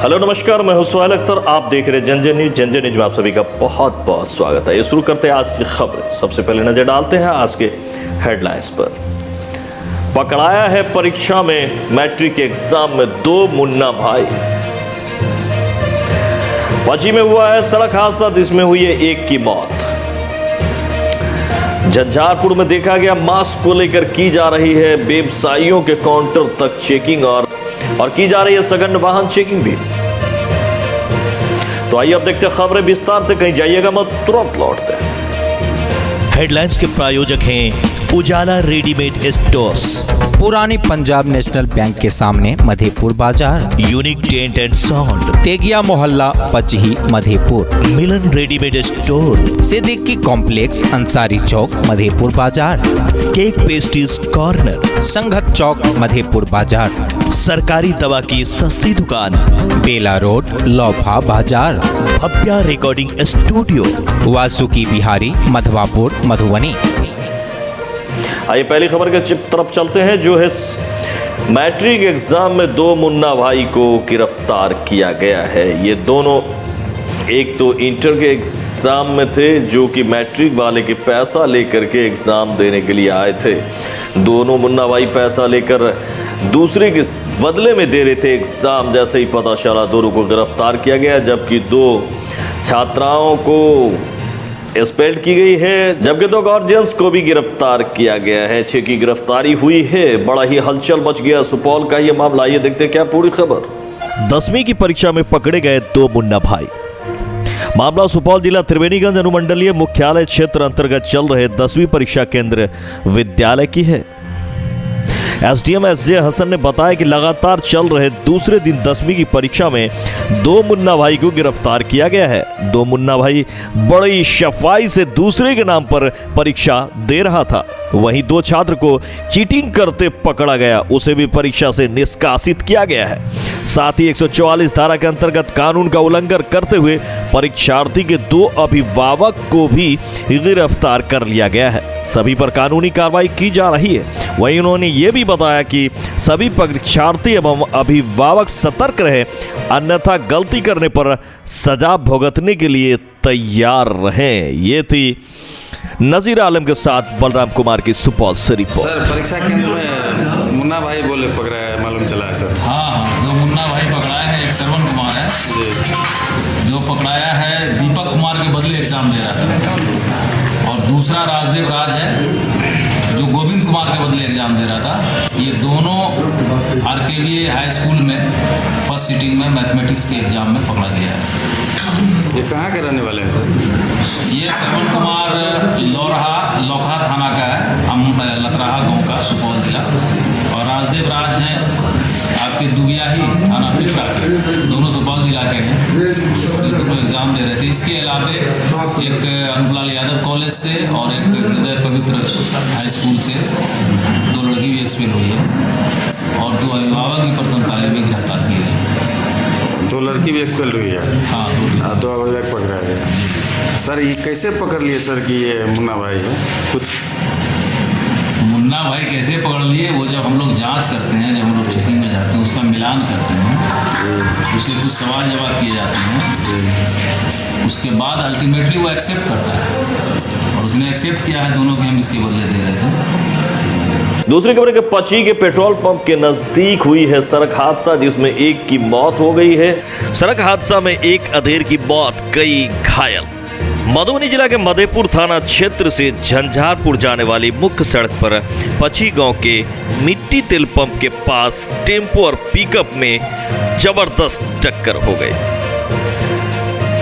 Hello नमस्कार, मैं हूं सुहेल अख्तर। आप देख रहे हैं जन न्यूज। जन न्यूज में आप सभी का बहुत बहुत स्वागत है। ये शुरू करते हैं आज की खबर। सबसे पहले नजर डालते हैं आज के हेडलाइंस पर। पकड़ाया है परीक्षा में मैट्रिक एग्जाम में 2 मुन्ना भाई। पची में हुआ है सड़क हादसा जिसमें हुई है एक की मौत। झंझारपुर में देखा गया मास्क को लेकर की जा रही है व्यवसायियों के काउंटर तक चेकिंग और की जा रही है सघन वाहन चेकिंग भी। तो आइए अब देखते हैं खबरें विस्तार से। कहीं जाइएगा मत, तुरंत लौटते हैं। हेडलाइंस के प्रायोजक हैं उजाला रेडीमेड स्टोर्स, पुरानी पंजाब नेशनल बैंक के सामने Madhepur Bazar, unique tent and sound, Tegiya मोहल्ला Pachahi Madhepur, Milan readymade store, Siddiqui complex Ansari Chowk Madhepur Bazar, cake pastries corner, Sanghat Chowk Madhepur Bazar, सरकारी दवा की सस्ती दुकान, बेला रोड लोभा बाजार, भव्या रिकॉर्डिंग स्टूडियो, वासुकी बिहारी मधवापुर मधुबनी। आइए पहली खबर के तरफ चलते हैं, जो है मैट्रिक एग्जाम में 2 मुन्ना भाई को गिरफ्तार किया गया है। ये दोनों एक तो इंटर के एग्जाम में थे, जो कि मैट्रिक वाले के पैसा लेकर के एग्जाम देने के लिए आए थे। दोनों मुन्ना भाई पैसा लेकर दूसरे के बदले में दे रहे थे एग्जाम। जैसे ही पता चला, दोनों को गिरफ्तार किया गया, जबकि 2 छात्राओं को एक्सपेल्ड की गई है, जबकि 2 गार्जियंस को भी गिरफ्तार किया गया है। 6 की गिरफ्तारी हुई है। बड़ा ही हलचल मच गया सुपौल का ये मामला। ये देखते हैं क्या पूरी खबर। 10वीं की परीक्षा में पकड़े गए 2 मुन्ना भाई। मामला सुपौल जिला त्रिवेणीगंज अनुमंडलीय मुख्यालय क्षेत्र अंतर्गत चल रहे 10वीं परीक्षा केंद्र विद्यालय की है। एसडीएम एसजे हसन ने बताया कि लगातार चल रहे दूसरे दिन 10वीं की परीक्षा में 2 मुन्ना भाई को गिरफ्तार किया गया है। 2 मुन्ना भाई बड़ी सफाई से दूसरे के नाम पर परीक्षा दे रहा था। वहीं 2 छात्र को चीटिंग करते पकड़ा गया, उसे भी परीक्षा से निष्कासित किया गया है। साथ ही 144 धारा के अंतर्गत कानून का उल्लंघन करते हुए परीक्षार्थी के 2 अभिभावक को भी गिरफ्तार कर लिया गया है। सभी पर कानूनी कार्रवाई की जा रही है। वहीं उन्होंने ये भी बताया कि सभी परीक्षार्थी एवं अभिभावक सतर्क रहे, अन्यथा गलती करने पर सजा भुगतने के लिए तैयार रहें। ये थी नजीर आलम के साथ बलराम कुमार की सुपौल से रिपोर्ट। सर, परीक्षा केंद्र में मुन्ना भाई बोले पकड़ा है, मालूम चला है सर। हाँ, 2 मुन्ना भाई पकड़ाए हैं। एक श्रवण कुमार है जो पकड़ाया है, दीपक कुमार के बदले एग्जाम दे रहा था, और दूसरा राजदेव राज है जो गोविंद कुमार के बदले एग्जाम दे रहा था। ये दोनों आरकेवीए हाई स्कूल में फर्स्ट सिटिंग में मैथमेटिक्स के एग्जाम में पकड़ा गया है। ये कहाँ के रहने वाले हैं सर? ये श्रवण कुमार लोकहा थाना का है, हम लतराहा गांव का, सुपौल जिला, और राजदेव राज हैं आपके दुबियाही थाना पिपरा के, दोनों सुपौल जिला के हैं। दोनों एग्जाम दे रहे थे। इसके अलावा एक अनुपलाल यादव कॉलेज से और एक हृदय पवित्र हाई स्कूल से 2 लड़की भी एक्सपेल हुई है, और 2 अभिभावक भी प्रथम तालीम में गिरफ्तार किए गए। 2 लड़की भी एक्सपेल हुई है। हाँ, 2 अभिभावक पकड़ा है। सर, ये कैसे पकड़ लिए सर कि ये मुन्ना भाई है? कुछ मुन्ना भाई कैसे पकड़ लिए, वो जब हम लोग जांच करते हैं, जब हम लोग चेकिंग में जाते हैं, उसका मिलान करते हैं, उससे कुछ सवाल जवाब किए जाते हैं, उसके बाद अल्टीमेटली वो एक्सेप्ट करता है, और उसने एक्सेप्ट किया है दोनों के हम इसके बदले दे रहे थे। दूसरी खबर के पची के पेट्रोल पंप के नजदीक हुई है सड़क हादसा, जिसमें एक की मौत हो गई है। सड़क हादसा में एक अधेड़ की मौत, कई घायल। मधुबनी जिला के मधेपुर थाना क्षेत्र से झंझारपुर जाने वाली मुख्य सड़क पर पची गांव के मिट्टी तेल पंप के पास टेम्पो और पिकअप में जबरदस्त टक्कर हो गई।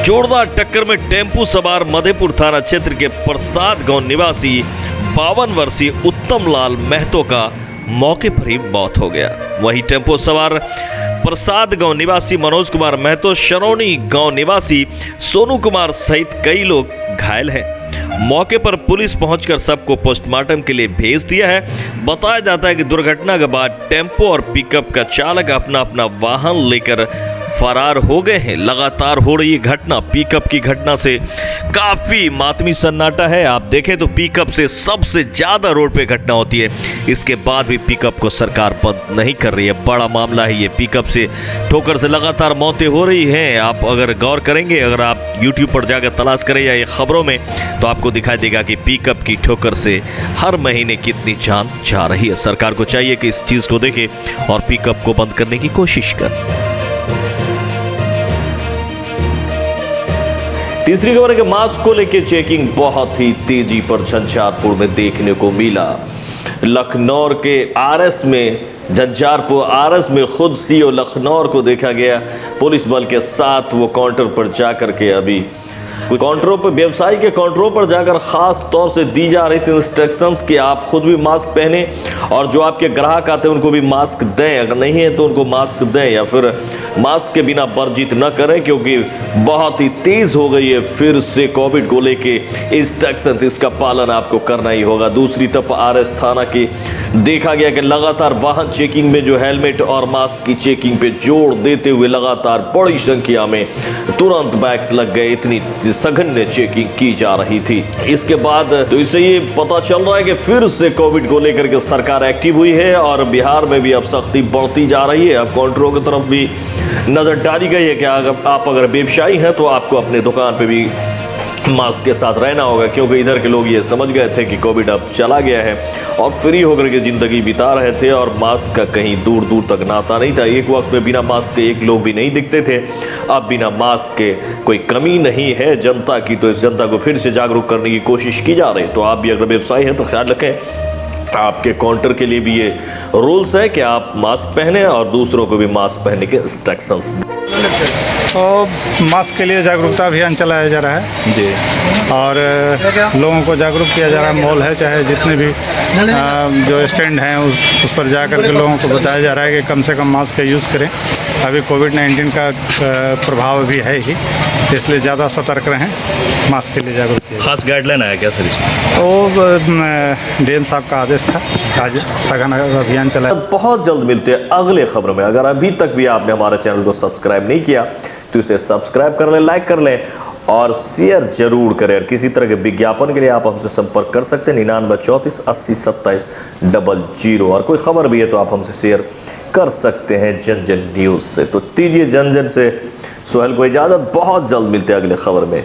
जोरदार टक्कर में टेम्पो सवार मधेपुर थाना क्षेत्र के प्रसाद गांव निवासी 52 वर्षीय उत्तम लाल महतो का मौके पर ही मौत हो गया। वहीं टेम्पो सवार प्रसाद गांव निवासी मनोज कुमार महतो, शरौनी गांव निवासी सोनू कुमार सहित कई लोग घायल हैं। मौके पर पुलिस पहुंचकर सबको पोस्टमार्टम के लिए भेज दिया है। बताया जाता है कि दुर्घटना के बाद टेम्पो और पिकअप का चालक अपना अपना वाहन लेकर फरार हो गए हैं। लगातार हो रही घटना, पिकअप की घटना से काफी मातमी सन्नाटा है। आप देखें तो पिकअप से सबसे ज्यादा रोड पे घटना होती है, इसके बाद भी पिकअप को सरकार बंद नहीं कर रही है। बड़ा मामला है ये। पिकअप से ठोकर से लगातार मौतें हो रही हैं। आप अगर गौर करेंगे, अगर आप YouTube पर जाकर तलाश करें या ये खबरों में, तो आपको दिखाई देगा कि पिकअप की ठोकर से हर महीने कितनी जान जा रही है। सरकार को चाहिए कि इस चीज को देखे और पिकअप को बंद करने की कोशिश करे। तीसरी खबर है कि मास्क को लेकर चेकिंग बहुत ही तेजी पर झंझारपुर में देखने को मिला। लखनऊ के आरएस में, झंझारपुर आरएस में खुद सीओ लखनऊ को देखा गया पुलिस बल के साथ। वो काउंटर पर जाकर के अभी काउंटरों पर, व्यवसायी के काउंटरों पर जाकर खास तौर से दी जा रही थी इंस्ट्रक्शंस कि आप खुद भी मास्क पहने और जो आपके ग्राहक आते हैं उनको भी मास्क दें, अगर नहीं है तो उनको मास्क दें या फिर मास्क के बिना बातचीत न करें, क्योंकि बहुत ही तेज हो गई है फिर से कोविड को लेके इंस्ट्रक्शंस। इसका पालन आपको करना ही होगा। दूसरी तरफ आरएस थाना की देखा गया कि लगातार वाहन चेकिंग में जो हेलमेट और मास्क की चेकिंग पे जोर देते हुए लगातार बड़ी संख्या में तुरंत बैग्स लग गए। इतनी सघन चेकिंग की जा रही थी। इसके बाद तो इससे ये पता चल रहा है कि फिर से कोविड को लेकर के सरकार एक्टिव हुई है और बिहार में भी अब सख्ती बढ़ती जा रही है। अब काउंटरों की तरफ भी नजर डाली गई है कि अगर व्यवसायी हैं तो आपको अपने दुकान पे भी मास्क के साथ रहना होगा, क्योंकि इधर के लोग ये समझ गए थे कि कोविड अब चला गया है और फ्री होकर के जिंदगी बिता रहे थे और मास्क का कहीं दूर दूर तक नाता नहीं था। एक वक्त में बिना मास्क के एक लोग भी नहीं दिखते थे। अब बिना मास्क के कोई कमी नहीं है जनता की, तो इस जनता को फिर से जागरूक करने की कोशिश की जा रही है। तो आप भी अगर व्यवसायी हैं तो ख्याल रखें, आपके काउंटर के लिए भी ये रूल्स है कि आप मास्क पहने और दूसरों को भी मास्क पहनने के इंस्ट्रक्शंस। तो मास्क के लिए जागरूकता अभियान चलाया जा रहा है जी, और लोगों को जागरूक किया जा रहा है। मॉल है चाहे जितने भी जो स्टैंड हैं उस पर जा कर के लोगों को बताया जा रहा है कि कम से कम मास्क का यूज़ करें। अभी कोविड-19 का प्रभाव भी है ही, इसलिए ज़्यादा सतर्क रहें, मास्क के लिए जागरूक किया। खास गाइडलाइन आया क्या सर इसमें? तो डीएम साहब का आदेश था, आज सघन अभियान चलाया। बहुत जल्द मिलते हैं अगले खबर में। अगर अभी तक भी आपने हमारे चैनल को सब्सक्राइब नहीं किया तो इसे सब्सक्राइब कर लें, लाइक कर लें और शेयर जरूर करें। और किसी तरह के विज्ञापन के लिए आप हमसे संपर्क कर सकते हैं 99 34 80 27 00। और कोई खबर भी है तो आप हमसे शेयर कर सकते हैं जन जन न्यूज़ से। तो दीजिए जन जन से सोहेल को इजाज़त, बहुत जल्द मिलते हैं अगले खबर में।